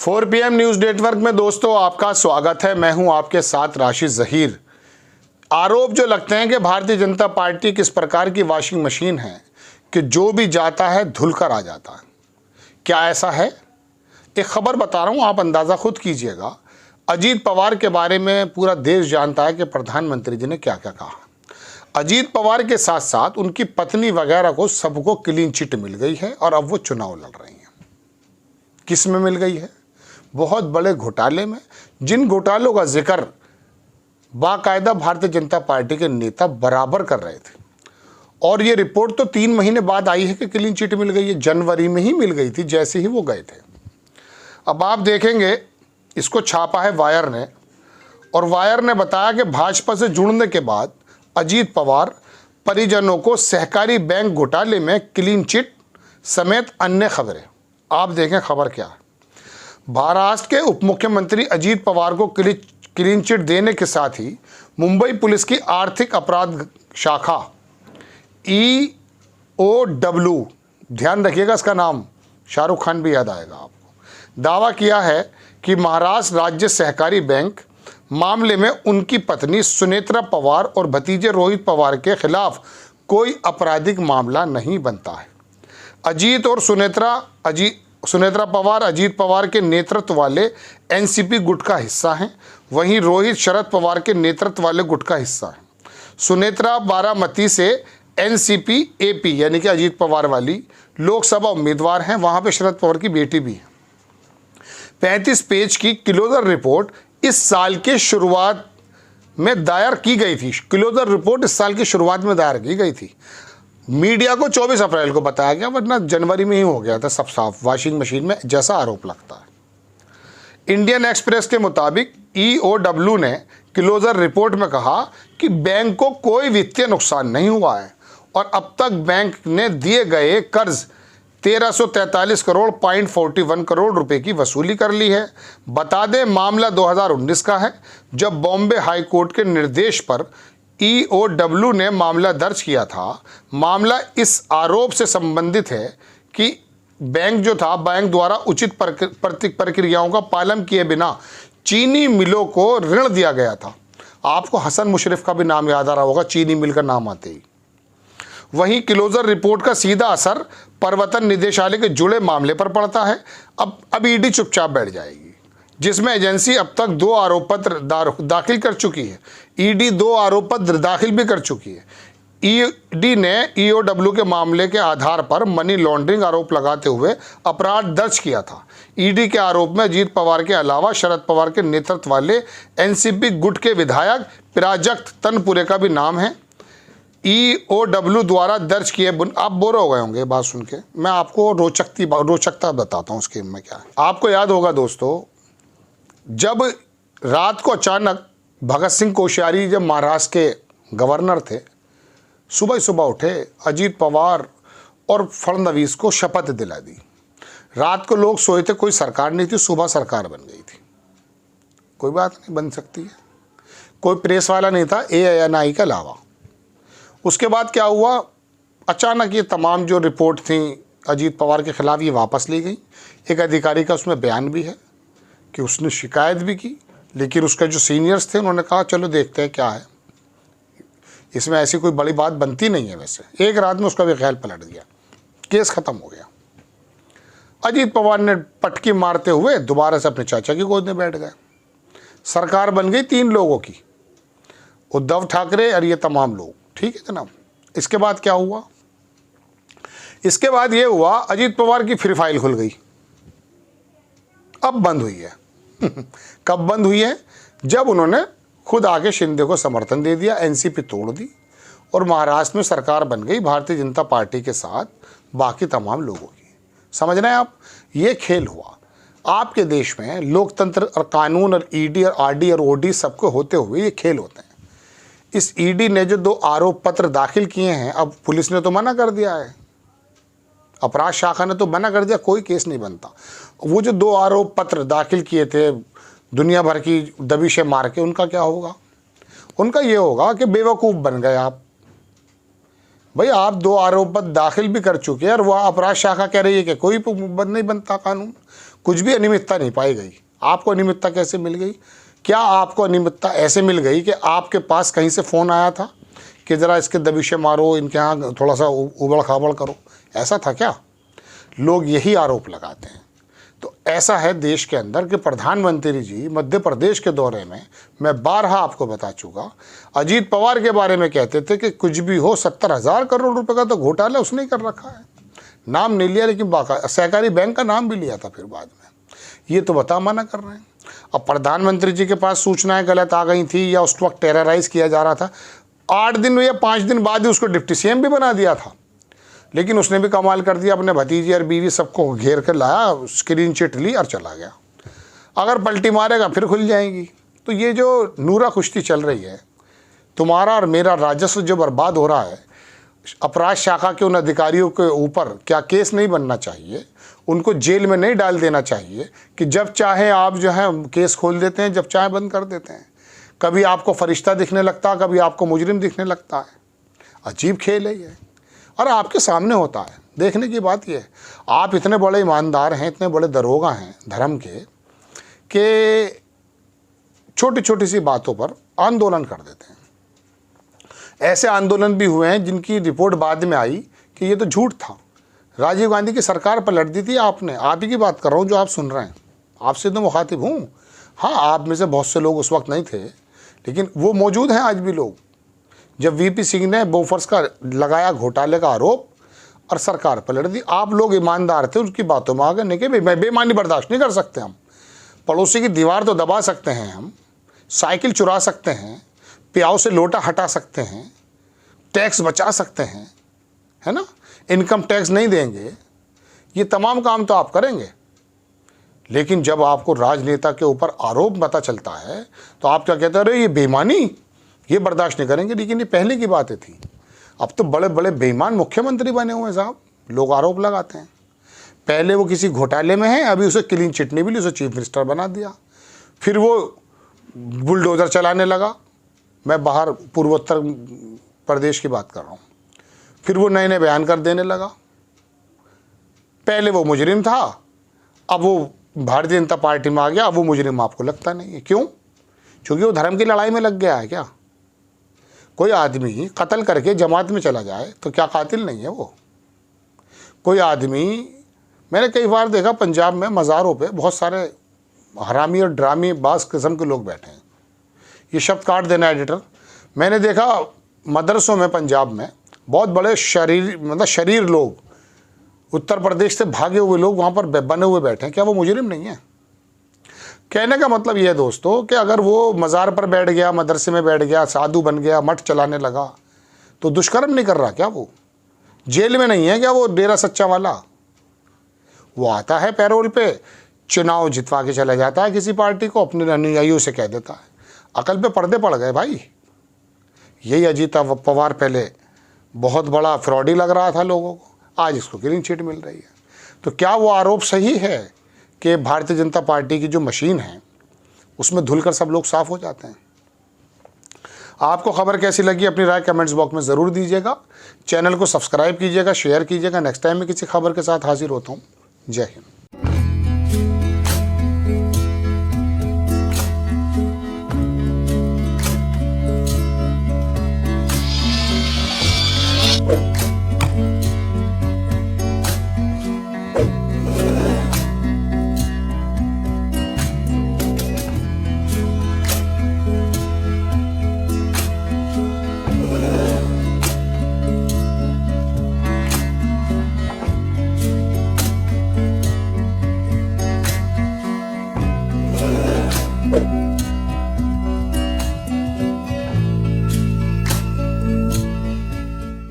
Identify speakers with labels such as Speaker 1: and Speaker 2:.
Speaker 1: 4 PM news network में दोस्तों आपका स्वागत है। मैं हूं आपके साथ राशिद जहीर। आरोप जो लगते हैं कि भारतीय जनता पार्टी किस प्रकार की वॉशिंग मशीन है कि जो भी जाता है धुलकर आ जाता है। क्या ऐसा है? एक खबर बता रहा हूं, आप अंदाज़ा खुद कीजिएगा। अजीत पवार के बारे में पूरा देश जानता है कि प्रधानमंत्री जी ने क्या क्या कहा। अजीत पवार के साथ साथ उनकी पत्नी वगैरह को सबको क्लीन चिट मिल गई है और अब वो चुनाव लड़ रही हैं। किस में मिल गई है? बहुत बड़े घोटाले में, जिन घोटालों का जिक्र बाकायदा भारतीय जनता पार्टी के नेता बराबर कर रहे थे। और ये रिपोर्ट तो 3 महीने बाद आई है कि क्लीन चिट मिल गई है। जनवरी में ही मिल गई थी जैसे ही वो गए थे। अब आप देखेंगे, इसको छापा है वायर ने, और वायर ने बताया कि भाजपा से जुड़ने के बाद अजीत पवार परिजनों को सहकारी बैंक घोटाले में क्लीन चिट समेत अन्य खबरें। आप देखें खबर क्या है। महाराष्ट्र के उप मुख्यमंत्री अजीत पवार को क्लीन चिट देने के साथ ही मुंबई पुलिस की आर्थिक अपराध शाखा EOW, ध्यान रखिएगा इसका नाम, शाहरुख खान भी याद आएगा आपको, दावा किया है कि महाराष्ट्र राज्य सहकारी बैंक मामले में उनकी पत्नी सुनेत्रा पवार और भतीजे रोहित पवार के खिलाफ कोई आपराधिक मामला नहीं बनता है। अजीत और सुनेत्रा पवार अजीत पवार के नेतृत्व वाले NCP गुट का हिस्सा हैं, वहीं रोहित शरद पवार के नेतृत्व वाले गुट का हिस्सा है। सुनेत्रा बारामती से NCP AP यानी कि अजीत पवार वाली लोकसभा उम्मीदवार हैं, वहां पे शरद पवार की बेटी भी है। 35 पेज की क्लोजर रिपोर्ट इस साल के शुरुआत में दायर की गई थी। क्लोजर रिपोर्ट इस साल की शुरुआत में दायर की गई थी। मीडिया को 24 अप्रैल को बताया गया, वरना जनवरी में ही हो गया था सब साफ वॉशिंग मशीन में, जैसा आरोप लगता है। इंडियन एक्सप्रेस के मुताबिक EOW ने क्लोजर रिपोर्ट में कहा कि बैंक को कोई वित्तीय नुकसान नहीं हुआ है और अब तक बैंक ने दिए गए कर्ज 1343 करोड़ 41 करोड़ रुपए की वसूली कर ली है। बता दें, मामला 2019 का है, जब बॉम्बे हाई कोर्ट के निर्देश पर EOW ने मामला दर्ज किया था। मामला इस आरोप से संबंधित है कि बैंक द्वारा उचित प्रक्रियाओं का पालन किए बिना चीनी मिलों को ऋण दिया गया था। आपको हसन मुशर्रफ का भी नाम याद आ रहा होगा, चीनी मिल का नाम आते ही। वहीं क्लोजर रिपोर्ट का सीधा असर प्रवर्तन निदेशालय के जुड़े मामले पर पड़ता है। अब ED चुपचाप बैठ जाएगी, जिसमें एजेंसी अब तक 2 आरोप पत्र दाखिल कर चुकी है। ED 2 आरोप पत्र दाखिल भी कर चुकी है। ED ने EOW के मामले के आधार पर मनी लॉन्ड्रिंग आरोप लगाते हुए अपराध दर्ज किया था। ED के आरोप में अजीत पवार के अलावा शरद पवार के नेतृत्व वाले NCP गुट के विधायक प्राजक्त तनपुरे का भी नाम है। EOW द्वारा दर्ज किए, आप बोर हो गए होंगे बात सुन के, मैं आपको रोचकता बताता हूँ उसके में क्या है। आपको याद होगा दोस्तों, जब रात को अचानक भगत सिंह कोश्यारी जब महाराष्ट्र के गवर्नर थे, सुबह उठे, अजीत पवार और फडणवीस को शपथ दिला दी। रात को लोग सोए थे, कोई सरकार नहीं थी, सुबह सरकार बन गई थी। कोई बात नहीं, बन सकती है। कोई प्रेस वाला नहीं था ANI के अलावा। उसके बाद क्या हुआ, अचानक ये तमाम जो रिपोर्ट थी अजीत पवार के खिलाफ, ये वापस ली गई। एक अधिकारी का उसमें बयान भी है कि उसने शिकायत भी की, लेकिन उसके जो सीनियर्स थे उन्होंने कहा चलो देखते हैं क्या है, इसमें ऐसी कोई बड़ी बात बनती नहीं है। वैसे एक रात में उसका भी ख्याल पलट दिया, केस ख़त्म हो गया। अजीत पवार ने पटकी मारते हुए दोबारा से अपने चाचा की गोद में बैठ गए। सरकार बन गई 3 लोगों की, उद्धव ठाकरे और ये तमाम लोग, ठीक है जनाब। इसके बाद क्या हुआ? इसके बाद ये हुआ, अजीत पवार की फिर फाइल खुल गई। अब बंद हुई है कब बंद हुई है? जब उन्होंने खुद आके शिंदे को समर्थन दे दिया, NCP तोड़ दी और महाराष्ट्र में सरकार बन गई भारतीय जनता पार्टी के साथ बाकी तमाम लोगों की। समझ रहे हैं आप? ये खेल हुआ आपके देश में। लोकतंत्र और कानून और ED और RD और OD सबको होते हुए ये खेल होते हैं। इस ED ने जो 2 आरोप पत्र दाखिल किए हैं, अब पुलिस ने तो मना कर दिया है, अपराध शाखा ने तो मना कर दिया, कोई केस नहीं बनता। वो जो 2 आरोप पत्र दाखिल किए थे दुनिया भर की दबिशें मार के, उनका क्या होगा? उनका ये होगा कि बेवकूफ़ बन गए आप। भाई आप 2 आरोप पत्र दाखिल भी कर चुके हैं और वह अपराध शाखा कह रही है कि कोई नहीं बनता कानून, कुछ भी अनियमितता नहीं पाई गई। आपको अनियमितता कैसे मिल गई? क्या आपको अनियमितता ऐसे मिल गई कि आपके पास कहीं से फ़ोन आया था कि ज़रा इसके दबिशे मारो, इनके यहाँ थोड़ा सा उबड़ खाबड़ करो, ऐसा था क्या? लोग यही आरोप लगाते हैं। तो ऐसा है देश के अंदर कि प्रधानमंत्री जी मध्य प्रदेश के दौरे में, मैं बारहा आपको बता चुका, अजीत पवार के बारे में कहते थे कि कुछ भी हो 70,000 करोड़ रुपए का तो घोटाला उसने ही कर रखा है। नाम नहीं लिया, लेकिन सहकारी बैंक का नाम भी लिया था फिर बाद में। ये तो बता मना कर रहे हैं। अब प्रधानमंत्री जी के पास सूचनाएं गलत आ गई थी या उस वक्त टेरराइज किया जा रहा था, 8 दिन या 5 दिन बाद ही उसको डिप्टी सीएम भी बना दिया था। लेकिन उसने भी कमाल कर दिया, अपने भतीजी और बीवी सबको घेर कर लाया, स्क्रीन चिट ली और चला गया। अगर पलटी मारेगा फिर खुल जाएंगी। तो ये जो नूरा कुश्ती चल रही है, तुम्हारा और मेरा राजस्व जो बर्बाद हो रहा है, अपराध शाखा के उन अधिकारियों के ऊपर क्या केस नहीं बनना चाहिए? उनको जेल में नहीं डाल देना चाहिए कि जब चाहे आप जो है केस खोल देते हैं, जब चाहे बंद कर देते हैं। कभी आपको फरिश्ता दिखने लगता है, कभी आपको मुजरिम दिखने लगता है। अजीब खेल है ये, और आपके सामने होता है। देखने की बात ये है, आप इतने बड़े ईमानदार हैं, इतने बड़े दरोगा हैं धर्म के, कि छोटी छोटी सी बातों पर आंदोलन कर देते हैं। ऐसे आंदोलन भी हुए हैं जिनकी रिपोर्ट बाद में आई कि ये तो झूठ था। राजीव गांधी की सरकार पलट दी थी आपने। आप ही की बात कर रहा हूँ जो आप सुन रहे हैं, आपसे तो मुखातिब हूँ। हाँ, आप में से बहुत से लोग उस वक्त नहीं थे, लेकिन वो मौजूद हैं आज भी लोग। जब वीपी सिंह ने बोफर्स का लगाया घोटाले का आरोप और सरकार पलट दी, आप लोग ईमानदार थे, उसकी बातों में आगे नहीं कि बेईमानी बर्दाश्त नहीं कर सकते हम। पड़ोसी की दीवार तो दबा सकते हैं हम, साइकिल चुरा सकते हैं, प्याऊ से लोटा हटा सकते हैं, टैक्स बचा सकते हैं, है ना, इनकम टैक्स नहीं देंगे, ये तमाम काम तो आप करेंगे। लेकिन जब आपको राजनेता के ऊपर आरोप पता चलता है तो आप क्या कहते हैं? अरे ये बेईमानी, ये बर्दाश्त नहीं करेंगे। लेकिन ये पहले की बातें थी। अब तो बड़े बड़े बेईमान मुख्यमंत्री बने हुए हैं साहब, लोग आरोप लगाते हैं। पहले वो किसी घोटाले में है, अभी उसे क्लीन चिट नहीं मिली, उसे चीफ मिनिस्टर बना दिया। फिर वो बुलडोज़र चलाने लगा, मैं बाहर पूर्वोत्तर प्रदेश की बात कर रहा हूँ। फिर वो नए नए बयान कर देने लगा। पहले वो मुजरिम था, अब वो भारतीय जनता पार्टी में आ गया, अब वो मुजरिम आपको लगता नहीं है। क्यों? क्योंकि वो धर्म की लड़ाई में लग गया है क्या? कोई आदमी कत्ल करके जमात में चला जाए तो क्या कातिल नहीं है वो? कोई आदमी, मैंने कई बार देखा पंजाब में मज़ारों पे बहुत सारे हरामी और ड्रामी बाज किस्म के लोग बैठे हैं। ये शब्द काट देना एडिटर। मैंने देखा मदरसों में पंजाब में बहुत बड़े शरीर लोग, उत्तर प्रदेश से भागे हुए लोग वहाँ पर बने हुए बैठे हैं। क्या वो मुजरिम नहीं है? कहने का मतलब ये है दोस्तों कि अगर वो मज़ार पर बैठ गया, मदरसे में बैठ गया, साधु बन गया, मठ चलाने लगा, तो दुष्कर्म नहीं कर रहा क्या? वो जेल में नहीं है क्या? वो डेरा सच्चा वाला, वो आता है पैरोल पे, चुनाव जितवा के चला जाता है किसी पार्टी को, अपने अनुयायियों से कह देता है। अकल पे पर्दे पड़ गए भाई। यही अजीत पवार पहले बहुत बड़ा फ्रॉडी लग रहा था लोगों को, आज इसको क्लीन चिट मिल रही है। तो क्या वो आरोप सही है कि भारतीय जनता पार्टी की जो मशीन है उसमें धुलकर सब लोग साफ हो जाते हैं? आपको खबर कैसी लगी अपनी राय कमेंट्स बॉक्स में ज़रूर दीजिएगा। चैनल को सब्सक्राइब कीजिएगा, शेयर कीजिएगा। नेक्स्ट टाइम मैं किसी खबर के साथ हाजिर होता हूँ। जय हिंद।